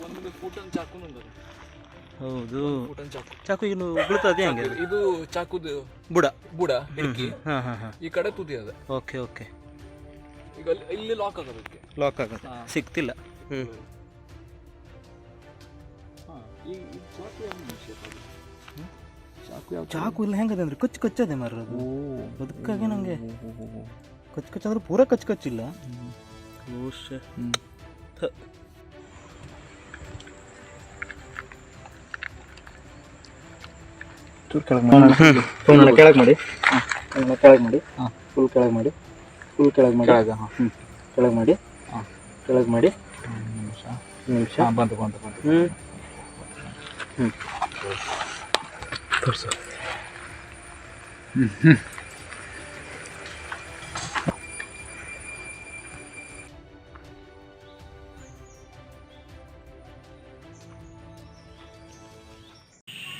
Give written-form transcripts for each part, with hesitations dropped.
ಒಂದು ಫೂಟನ್ ಚಾಕು ಉಂಟದು. ಹೌದು, ಫೂಟನ್ ಚಾಕು. ಚಾಕು ಈಗ ಬೀಳ್ತದೆ ಹೆಂಗೆ? ಇದು ಚಾಕುದು ಬುಡ ಬುಡ ಹಿಡ್ಕಿ ಹಾಂ ಹಾಂ ಹಾಂ. ಈ ಕಡೆ ತುದಿ ಅದ. Okay okay. ಈಗ ಇಲ್ಲಿ ಲಾಕ್ ಆಗೋದಕ್ಕೆ ಲಾಕ್ ಆಗುತ್ತೆ, ಸಿಗ್ತಿಲ್ಲ. ಹ್ಞೂ. ಈ ಚಾಕು ಚಾಕು ಇಲ್ಲ ಹೆಂಗದೆ ಅಂದರೆ ಕಚ್ಚು ಕಚ್ಚದೆ ಮಾರೋದು. ಅದಕ್ಕಾಗಿ ನನಗೆ ಕಚ್ಚು ಕಚ್ಚಾದ್ರೆ ಪೂರ ಕಚ್ಚು ಕಚ್ಚಿಲ್ಲ. ಚೂರು ಕೆಳಗೆ ಮಾಡಿ, ಕೆಳಗೆ ಮಾಡಿ, ಕೆಳಗೆ ಮಾಡಿ, ಫುಲ್ ಕೆಳಗೆ ಮಾಡಿ, ಫುಲ್ ಕೆಳಗೆ ಮಾಡಿ, ಕೆಳಗೆ ಮಾಡಿ, ಕೆಳಗೆ ಮಾಡಿ. ನಿಮಿಷ ಬಂತು ಬಂತು ಬಂತು. ತೋರಿಸು.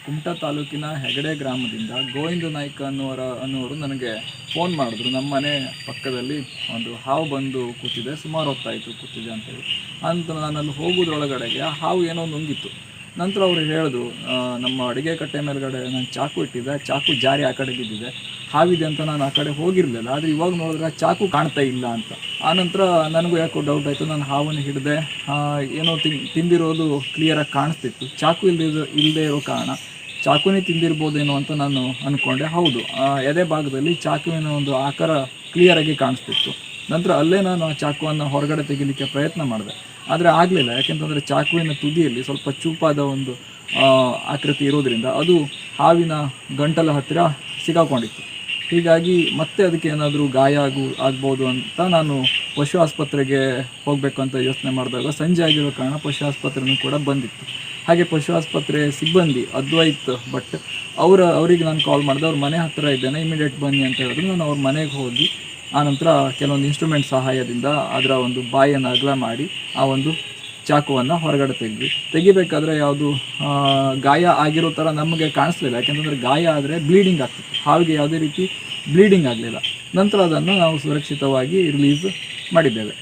ಕುಮಟಾ ತಾಲೂಕಿನ ಹೆಗಡೆ ಗ್ರಾಮದಿಂದ ಗೋವಿಂದ ನಾಯ್ಕ ಅನ್ನೋರು ನನಗೆ ಫೋನ್ ಮಾಡಿದ್ರು. ನಮ್ಮ ಮನೆ ಪಕ್ಕದಲ್ಲಿ ಒಂದು ಹಾವು ಬಂದು ಕೂತಿದೆ, ಸುಮಾರು ಹೊತ್ತಾಯಿತು ಕೂತಿದೆ ಅಂತೇಳಿ. ಅಂತ ನಾನಲ್ಲಿ ಹೋಗೋದ್ರೊಳಗಡೆಗೆ ಆ ಹಾವು ಏನೋ ನುಂಗಿತ್ತು. ನಂತರ ಅವರು ಹೇಳಿದ್ರು, ನಮ್ಮ ಅಡುಗೆ ಕಟ್ಟೆ ಮೇಲ್ಗಡೆ ನಾನು ಚಾಕು ಇಟ್ಟಿದ್ದೆ, ಚಾಕು ಜಾರಿ ಆ ಕಡೆ ಬಿದ್ದಿದೆ, ಹಾವಿದೆ ಅಂತ ನಾನು ಆ ಕಡೆ ಹೋಗಿರಲಿಲ್ಲ. ಆದರೆ ಇವಾಗ ನೋಡಿದ್ರೆ ಚಾಕು ಕಾಣ್ತಾ ಇಲ್ಲ ಅಂತ. ಆನಂತರ ನನಗೂ ಯಾಕೋ ಡೌಟ್ ಆಯಿತು. ನಾನು ಹಾವನ್ನು ಹಿಡಿದೆ, ಏನೋ ತಿಂದಿರೋದು ಕ್ಲಿಯರಾಗಿ ಕಾಣಿಸ್ತಿತ್ತು. ಚಾಕು ಇಲ್ಲದೆ ಇರೋ ಕಾರಣ ಚಾಕುನೇ ತಿಂದಿರ್ಬೋದೇನೋ ಅಂತ ನಾನು ಅಂದ್ಕೊಂಡೆ. ಹೌದು, ಎದೆ ಭಾಗದಲ್ಲಿ ಚಾಕುವಿನ ಒಂದು ಆಕಾರ ಕ್ಲಿಯರಾಗಿ ಕಾಣಿಸ್ತಿತ್ತು. ನಂತರ ಅಲ್ಲೇ ನಾನು ಆ ಚಾಕುವನ್ನು ಹೊರಗಡೆ ತೆಗಿಲಿಕ್ಕೆ ಪ್ರಯತ್ನ ಮಾಡಿದೆ, ಆದರೆ ಆಗಲಿಲ್ಲ. ಯಾಕೆಂತಂದರೆ ಚಾಕುವಿನ ತುದಿಯಲ್ಲಿ ಸ್ವಲ್ಪ ಚೂಪಾದ ಒಂದು ಆಕೃತಿ ಇರೋದ್ರಿಂದ ಅದು ಹಾವಿನ ಗಂಟಲ ಹತ್ತಿರ ಸಿಗಾಕೊಂಡಿತ್ತು. ಹೀಗಾಗಿ ಮತ್ತೆ ಅದಕ್ಕೆ ಏನಾದರೂ ಗಾಯ ಆಗ್ಬೋದು ಅಂತ ನಾನು ಪಶು ಆಸ್ಪತ್ರೆಗೆ ಹೋಗಬೇಕು ಅಂತ ಯೋಚನೆ ಮಾಡಿದಾಗ ಸಂಜೆ ಆಗಿರೋ ಕಾರಣ ಪಶು ಆಸ್ಪತ್ರೆನೂ ಕೂಡ ಬಂದಿತ್ತು. ಹಾಗೆ ಪಶು ಆಸ್ಪತ್ರೆ ಸಿಬ್ಬಂದಿ ಅದ್ವೈತ್ ಭಟ್ ಅವರಿಗೆ ನಾನು ಕಾಲ್ ಮಾಡಿದೆ. ಅವ್ರ ಮನೆ ಹತ್ತಿರ ಇದ್ದೇನೆ, ಇಮಿಡಿಯೇಟ್ ಬನ್ನಿ ಅಂತ ಹೇಳಿದ್ರು. ನಾನು ಅವ್ರ ಮನೆಗೆ ಹೋಗಿ ಆನಂತರ ಕೆಲವೊಂದು ಇನ್ಸ್ಟ್ರೂಮೆಂಟ್ ಸಹಾಯದಿಂದ ಅದರ ಒಂದು ಬಾಯನ್ನು ಅಗಲ ಮಾಡಿ ಆ ಒಂದು ಚಾಕುವನ್ನು ಹೊರಗಡೆ ತೆಗಿಬೇಕಾದ್ರೆ ಯಾವುದು ಗಾಯ ಆಗಿರೋ ಥರ ನಮಗೆ ಕಾಣಿಸ್ಲಿಲ್ಲ. ಯಾಕೆಂತಂದರೆ ಗಾಯ ಆದರೆ ಬ್ಲೀಡಿಂಗ್ ಆಗ್ತಿತ್ತು, ಹಾವಿಗೆ ಯಾವುದೇ ರೀತಿ ಬ್ಲೀಡಿಂಗ್ ಆಗಲಿಲ್ಲ. ನಂತರ ಅದನ್ನು ನಾವು ಸುರಕ್ಷಿತವಾಗಿ ರಿಲೀಸ್ ಮಾಡಿದ್ದೇವೆ.